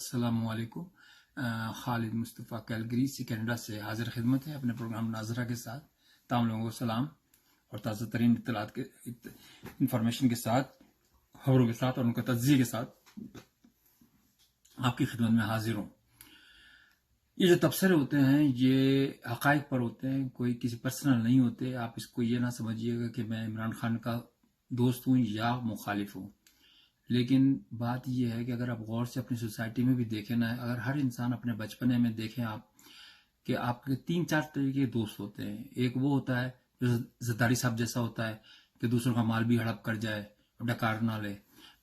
السلام علیکم. خالد مصطفیٰ کیلگری سے کینیڈا سے حاضر خدمت ہے اپنے پروگرام ناظرہ کے ساتھ. تمام لوگوں کو سلام اور تازہ ترین اطلاعات کے انفارمیشن کے ساتھ، خبروں کے ساتھ اور ان کا تجزیے کے ساتھ آپ کی خدمت میں حاضر ہوں. یہ جو تبصرے ہوتے ہیں یہ حقائق پر ہوتے ہیں، کوئی کسی پرسنل نہیں ہوتے. آپ اس کو یہ نہ سمجھیے گا کہ میں عمران خان کا دوست ہوں یا مخالف ہوں. لیکن بات یہ ہے کہ اگر آپ غور سے اپنی سوسائٹی میں بھی دیکھیں نا، اگر ہر انسان اپنے بچپنے میں دیکھیں آپ کہ آپ کے 3-4 طریقے کے دوست ہوتے ہیں. ایک وہ ہوتا ہے جو زرداری صاحب جیسا ہوتا ہے کہ دوسروں کا مال بھی ہڑپ کر جائے، ڈکار نہ لے.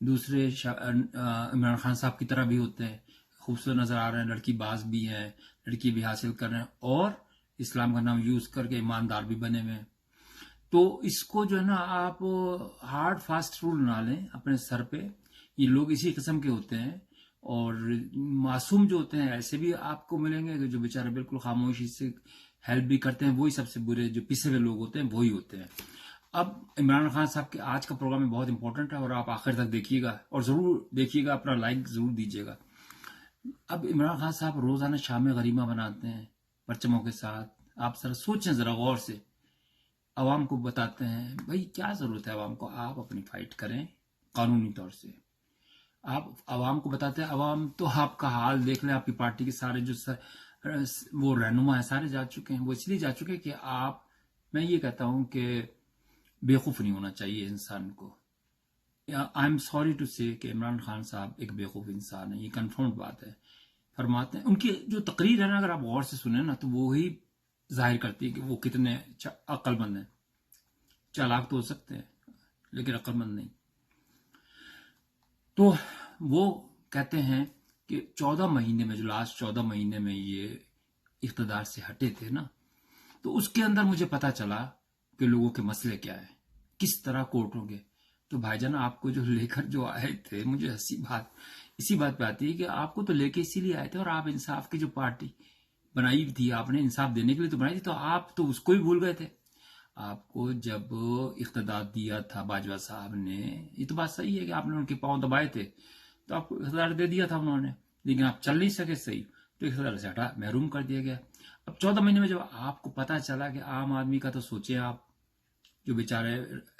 دوسرے عمران خان صاحب کی طرح بھی ہوتے ہیں، خوبصورت نظر آ رہے ہیں، لڑکی باز بھی ہیں، لڑکی بھی حاصل کر رہے ہیں اور اسلام کا نام یوز کر کے ایماندار بھی بنے ہوئے ہیں. تو اس کو جو ہے نا آپ ہارڈ فاسٹ رول نہ لیں اپنے سر پہ. یہ لوگ اسی قسم کے ہوتے ہیں اور معصوم جو ہوتے ہیں ایسے بھی آپ کو ملیں گے جو بیچارے بالکل خاموشی سے ہیلپ بھی کرتے ہیں. وہی سب سے برے جو پیسے ہوئے لوگ ہوتے ہیں وہی ہوتے ہیں. اب عمران خان صاحب کے آج کا پروگرام بہت امپورٹنٹ ہے اور آپ آخر تک دیکھیے گا اور ضرور دیکھیے گا، اپنا لائک ضرور دیجیے گا. اب عمران خان صاحب روزانہ شام غریمہ بناتے ہیں پرچموں کے ساتھ. آپ ذرا سوچیں، ذرا غور سے. عوام کو بتاتے ہیں بھائی کیا ضرورت ہے عوام کو، آپ اپنی فائٹ کریں قانونی طور سے. آپ عوام کو بتاتے ہیں، عوام تو آپ کا حال دیکھ لیں. آپ کی پارٹی کے سارے جو وہ رہنما ہیں سارے جا چکے ہیں. وہ اس لیے جا چکے کہ آپ، میں یہ کہتا ہوں کہ بیوقوف نہیں ہونا چاہیے انسان کو. آئی ایم سوری ٹو سے کہ عمران خان صاحب ایک بیوقوف انسان ہے، یہ کنفرمڈ بات ہے. فرماتے ہیں ان کی جو تقریر ہے نا، اگر آپ غور سے سنیں نا تو وہی ظاہر کرتی ہے کہ وہ کتنے عقل مند ہیں. چالاک تو ہو سکتے ہیں لیکن عقل مند نہیں. تو وہ کہتے ہیں کہ 14 مہینے میں، جو لاسٹ 14 مہینے میں یہ اقتدار سے ہٹے تھے نا، تو اس کے اندر مجھے پتا چلا کہ لوگوں کے مسئلے کیا ہیں، کس طرح کوٹ ہوں گے. تو بھائی جان آپ کو جو لے کر جو آئے تھے، مجھے اسی بات پہ آتی ہے کہ آپ کو تو لے کے اسی لیے آئے تھے اور آپ انصاف کی جو پارٹی بنائی تھی، آپ نے انصاف دینے کے لیے تو بنائی تھی، تو آپ تو اس کو ہی بھول گئے تھے. آپ کو جب اقتدار دیا تھا باجوہ صاحب نے، یہ تو بات صحیح ہے کہ آپ نے ان کے پاؤں دبائے تھے تو آپ کو اقتدار دے دیا تھا انہوں نے، لیکن آپ چل نہیں سکے صحیح، تو اقتدار سے ہٹا محروم کر دیا گیا. اب 14 مہینے میں جب آپ کو پتا چلا کہ عام آدمی کا، تو سوچیں آپ جو بیچارے،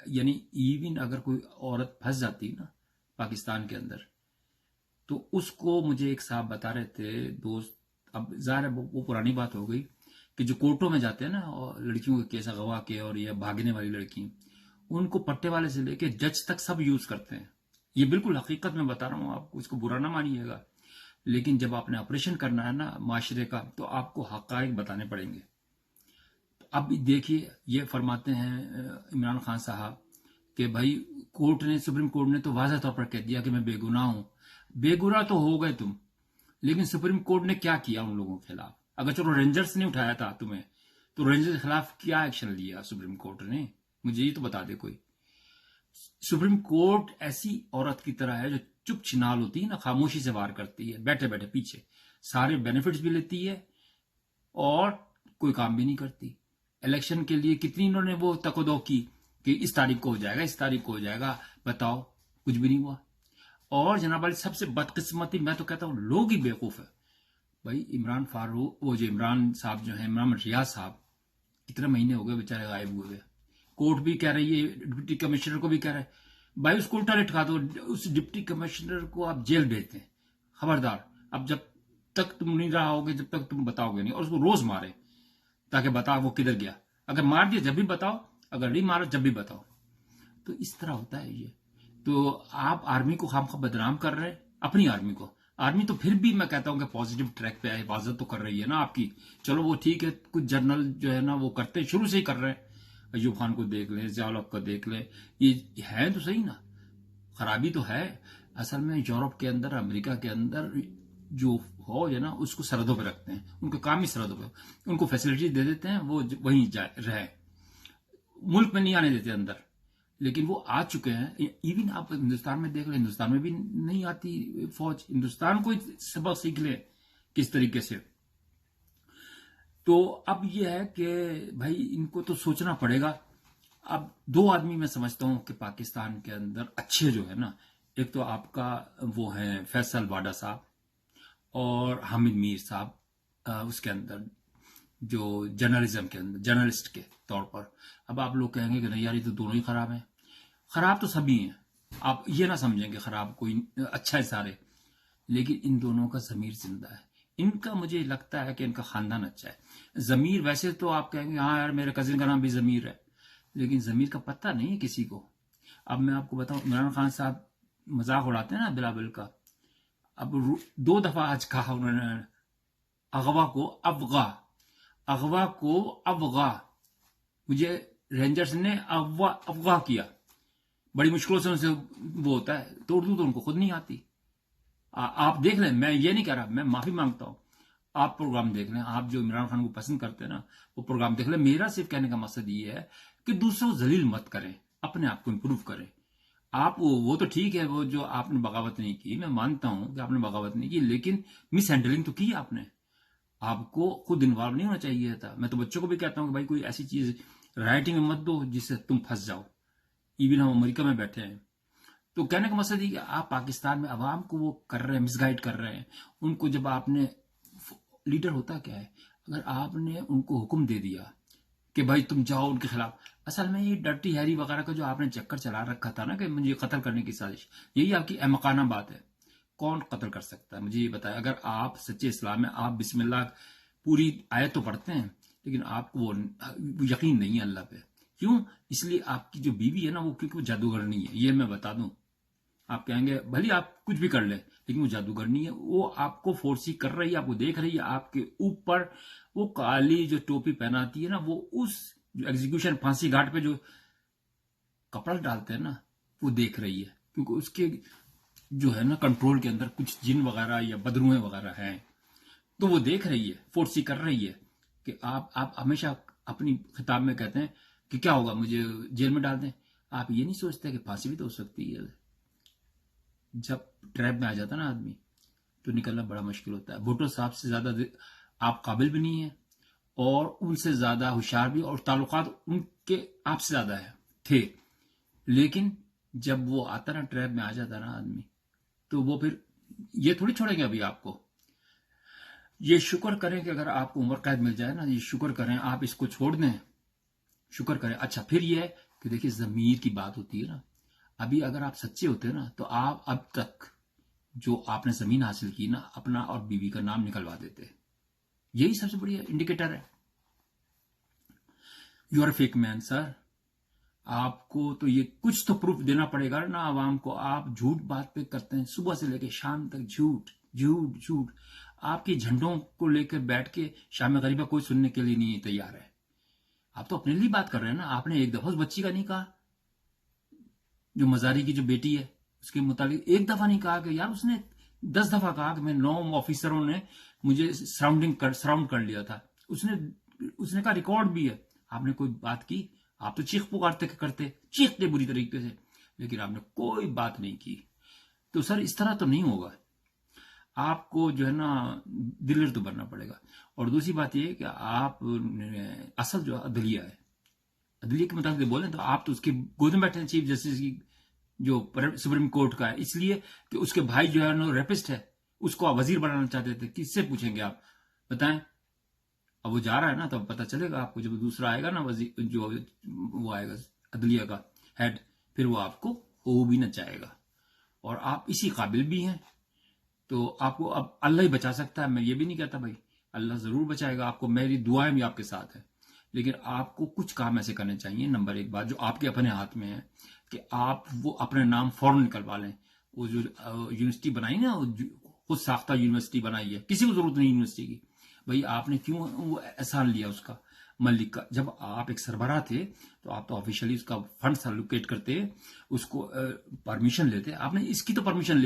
یعنی ایون اگر کوئی عورت پھنس جاتی نا پاکستان کے اندر، تو اس کو مجھے ایک صاحب بتا رہے تھے دوست. اب ظاہر ہے وہ پرانی بات ہو گئی کہ جو کورٹوں میں جاتے ہیں نا اور لڑکیوں کے کیس اغوا کے اور یہ بھاگنے والی لڑکی، ان کو پٹے والے سے لے کے جج تک سب یوز کرتے ہیں. یہ بالکل حقیقت میں بتا رہا ہوں آپ کو، اس کو برا نہ مانیے گا. لیکن جب آپ نے آپریشن کرنا ہے نا معاشرے کا، تو آپ کو حقائق بتانے پڑیں گے. اب دیکھیے یہ فرماتے ہیں عمران خان صاحب کہ بھائی سپریم کورٹ نے تو واضح طور پر کہہ دیا کہ میں بے گناہ ہوں. بے گناہ تو ہو گئے تم، لیکن سپریم کورٹ نے کیا کیا ان لوگوں کے خلاف؟ اگر چلو رینجرز نے اٹھایا تھا تمہیں، تو رینجرز کے خلاف کیا ایکشن لیا سپریم کورٹ نے؟ مجھے یہ تو بتا دے کوئی. سپریم کورٹ ایسی عورت کی طرح ہے جو چپ چھنال ہوتی ہے نا، خاموشی سے وار کرتی ہے، بیٹھے بیٹھے پیچھے سارے بینیفٹس بھی لیتی ہے اور کوئی کام بھی نہیں کرتی. الیکشن کے لیے کتنی انہوں نے وہ تک و دو کی کہ اس تاریخ کو ہو جائے گا، اس تاریخ کو ہو جائے گا، بتاؤ کچھ بھی نہیں ہوا. اور جناب علی سب سے بدقسمتی، میں تو کہتا ہوں لوگ ہی بیوقوف ہے. بھائی عمران فاروق، وہ جو عمران صاحب جو ہیں، عمران ریاض صاحب، کتنے مہینے ہو گئے بیچارے غائب ہوئے. کورٹ بھی کہہ رہی ہے، ڈپٹی کمشنر کو بھی کہہ رہے ہیں بھائی اس کو الٹا لٹکا دو، اس ڈپٹی کمشنر کو آپ جیل بھیجتے ہیں. خبردار، اب جب تک تم نہیں رہا ہوگے، جب تک تم بتاؤ گے نہیں، اور اس کو روز مارے تاکہ بتا وہ کدھر گیا. اگر مار دیا جب بھی بتاؤ، اگر نہیں مارا جب بھی بتاؤ. تو اس طرح ہوتا ہے یہ. تو آپ آرمی کو خام خواہ بدنام کر رہے ہیں، اپنی آرمی کو. آرمی تو پھر بھی میں کہتا ہوں کہ پازیٹیو ٹریک پہ حفاظت تو کر رہی ہے نا آپ کی. چلو وہ ٹھیک ہے، کچھ جنرل جو ہے نا وہ کرتے شروع سے ہی کر رہے ہیں. ایوب خان کو دیکھ لیں، ضیاء الحق کو دیکھ لیں، یہ ہے تو صحیح نا. خرابی تو ہے اصل میں. یورپ کے اندر، امریکہ کے اندر جو فوج ہے نا اس کو سرحدوں پہ رکھتے ہیں، ان کے کام ہی سرحدوں پہ، ان کو فیسلٹی دے دیتے ہیں، وہ وہیں رہے، ملک میں نہیں آنے دیتے اندر. لیکن وہ آ چکے ہیں. ایون آپ ہندوستان میں دیکھ لیں، ہندوستان میں بھی نہیں آتی فوج. ہندوستان کو سبق سیکھ لیں کس طریقے سے. تو اب یہ ہے کہ بھائی ان کو تو سوچنا پڑے گا. اب 2 آدمی میں سمجھتا ہوں کہ پاکستان کے اندر اچھے جو ہے نا، ایک تو آپ کا وہ ہیں فیصل واڈا صاحب، اور حامد میر صاحب اس کے اندر جو جرنلزم کے اندر جرنلسٹ کے طور پر. اب آپ لوگ کہیں گے کہ نہیں یار یہ تو دونوں ہی خراب ہیں. خراب تو سبھی ہیں، آپ یہ نہ سمجھیں کہ خراب کوئی اچھا ہے سارے، لیکن ان دونوں کا ضمیر زندہ ہے. ان کا مجھے لگتا ہے کہ ان کا خاندان اچھا ہے. ضمیر ویسے تو آپ کہیں گے ہاں یار میرے کزن کا نام بھی ضمیر ہے، لیکن ضمیر کا پتہ نہیں ہے کسی کو. اب میں آپ کو بتاؤں، عمران خان صاحب مذاق اڑاتے ہیں نا بلاول کا. اب 2 دفعہ آج کہا انہوں نے اغوا کو افغا. مجھے رینجرز نے افغا کیا، بڑی مشکلوں سے ان سے وہ ہوتا ہے، تو اردو تو ان کو خود نہیں آتی. آپ دیکھ لیں، میں یہ نہیں کہہ رہا، میں معافی مانگتا ہوں. آپ پروگرام دیکھ لیں، آپ جو عمران خان کو پسند کرتے ہیں نا وہ پروگرام دیکھ لیں. میرا صرف کہنے کا مقصد یہ ہے کہ دوسروں کو ذلیل مت کریں، اپنے آپ کو امپروو کریں. آپ وہ تو ٹھیک ہے، وہ جو آپ نے بغاوت نہیں کی، میں مانتا ہوں کہ آپ نے بغاوت نہیں کی، لیکن مس ہینڈلنگ تو کی آپ نے. آپ کو خود انوالو نہیں ہونا چاہیے تھا. میں تو بچوں کو بھی کہتا ہوں کہ بھائی کوئی ایسی چیز رائٹنگ میں مت دو جس سے تم پھنس جاؤ. ایون ہم امریکہ میں بیٹھے ہیں. تو کہنے کا مقصد یہ کہ آپ پاکستان میں عوام کو وہ کر رہے ہیں، مس گائیڈ کر رہے ہیں ان کو. جب آپ نے لیڈر ہوتا کیا ہے، اگر آپ نے ان کو حکم دے دیا کہ بھائی تم جاؤ ان کے خلاف. اصل میں یہ ڈرٹی ہیری وغیرہ کا جو آپ نے چکر چلا رکھا تھا نا کہ مجھے قتل کرنے کی سازش، یہی آپ کی احمقانہ بات ہے. کون قتل کر سکتا ہے مجھے یہ بتائیں. اگر آپ سچے اسلام میں آپ بسم اللہ پوری آیت تو پڑھتے ہیں، لیکن آپ کو وہ یقین نہیں ہے اللہ پہ. کیوں؟ اس لیے آپ کی جو بیوی ہے نا وہ کیونکہ وہ جادوگر نہیں ہے. یہ میں بتا دوں، آپ کہیں گے بھلی آپ کچھ بھی کر لیں لیکن وہ جادوگر نہیں ہے. وہ آپ کو فورسی کر رہی ہے، آپ کو دیکھ رہی ہے. آپ کے اوپر وہ کالی جو ٹوپی پہناتی ہے نا، وہ اس جو ایگزیکیوشن پھانسی گھاٹ پہ جو کپڑا ڈالتے ہیں نا وہ دیکھ رہی ہے. کیونکہ اس کے جو ہے نا کنٹرول کے اندر کچھ جن وغیرہ یا بدروہیں وغیرہ ہیں، تو وہ دیکھ رہی ہے، فورسی کر رہی ہے کہ آپ ہمیشہ اپنی خطاب میں کہتے ہیں کہ کیا ہوگا، مجھے جیل میں ڈال دیں. آپ یہ نہیں سوچتے کہ پھانسی بھی تو ہو سکتی ہے. جب ٹریپ میں آ جاتا نا آدمی تو نکلنا بڑا مشکل ہوتا ہے. بھٹو صاحب سے زیادہ آپ قابل بھی نہیں ہیں اور ان سے زیادہ ہوشیار بھی، اور تعلقات ان کے آپ سے زیادہ تھے. لیکن جب وہ آتا نا ٹریپ میں آ جاتا نا آدمی تو وہ پھر یہ تھوڑی چھوڑیں گے ابھی آپ کو. یہ شکر کریں کہ اگر آپ کو عمر قید مل جائے نا، یہ شکر کریں، آپ اس کو چھوڑ دیں، شکر کریں. اچھا پھر یہ ہے کہ دیکھیں ضمیر کی بات ہوتی ہے نا. ابھی اگر آپ سچے ہوتے نا تو آپ اب تک جو آپ نے زمین حاصل کی نا اپنا اور بیوی کا نام نکلوا دیتے. یہی سب سے بڑی انڈیکیٹر ہے. یو آر فیک مین سر. آپ کو تو یہ کچھ تو پروف دینا پڑے گا نا عوام کو. آپ جھوٹ بات پہ کرتے ہیں، صبح سے لے کے شام تک جھوٹ جھوٹ جھوٹ. آپ کے جھنڈوں کو لے کے بیٹھ کے شام غریبہ کوئی سننے کے لیے نہیں تیار ہے. آپ تو اپنے لیے بات کر رہے ہیں نا. آپ نے ایک دفعہ اس بچی کا نہیں کہا، جو مزاری کی جو بیٹی ہے اس کے متعلق ایک دفعہ نہیں کہا کہ یار اس نے 10 دفعہ کہا کہ میں 9 آفیسروں نے مجھے سراؤنڈ کر لیا تھا. اس نے کہا ریکارڈ بھی ہے. آپ نے کوئی بات کی؟ آپ تو چیخ پکارتے کرتے چیختے بری طریقے سے، لیکن آپ نے کوئی بات نہیں کی. تو سر اس طرح تو نہیں ہوگا. آپ کو جو ہے نا دلیر تو بننا پڑے گا. اور دوسری بات یہ کہ آپ اصل جو عدلیہ ہے، عدلیہ کے متعلق بولیں تو آپ تو اس کے گود میں بیٹھے ہیں چیف جسٹس کی جو سپریم کورٹ کا ہے، اس لیے کہ اس کے بھائی جو ہے نا ریپسٹ ہے، اس کو آپ وزیر بنانا چاہتے تھے. کس سے پوچھیں گے آپ بتائیں؟ اب وہ جا رہا ہے نا تو پتہ چلے گا آپ کو. جب دوسرا آئے گا نا وزیر، جو وہ آئے گا عدلیہ کا ہیڈ، پھر وہ آپ کو وہ بھی نہ چاہے گا. اور آپ اسی قابل بھی ہیں. تو آپ کو اب اللہ ہی بچا سکتا ہے. میں یہ بھی نہیں کہتا بھائی، اللہ ضرور بچائے گا آپ کو. میری دعائیں بھی آپ کے ساتھ ہیں. لیکن آپ کو کچھ کام ایسے کرنے چاہیے. نمبر 1 بات جو آپ کے اپنے ہاتھ میں ہے کہ آپ وہ اپنے نام فوراً نکلوا لیں. وہ جو یونیورسٹی بنائی نا، خود ساختہ یونیورسٹی بنائی ہے، کسی کو ضرورت نہیں یونیورسٹی کی. بھائی آپ نے کیوں وہ احسان لیا اس کا، ملک کا؟ جب آپ ایک سربراہ تھے تو آپ تو آفیشلی اس کا فنڈز الوکیٹ کرتے، اس کو پرمیشن لیتے. آپ نے اس کی تو پرمیشن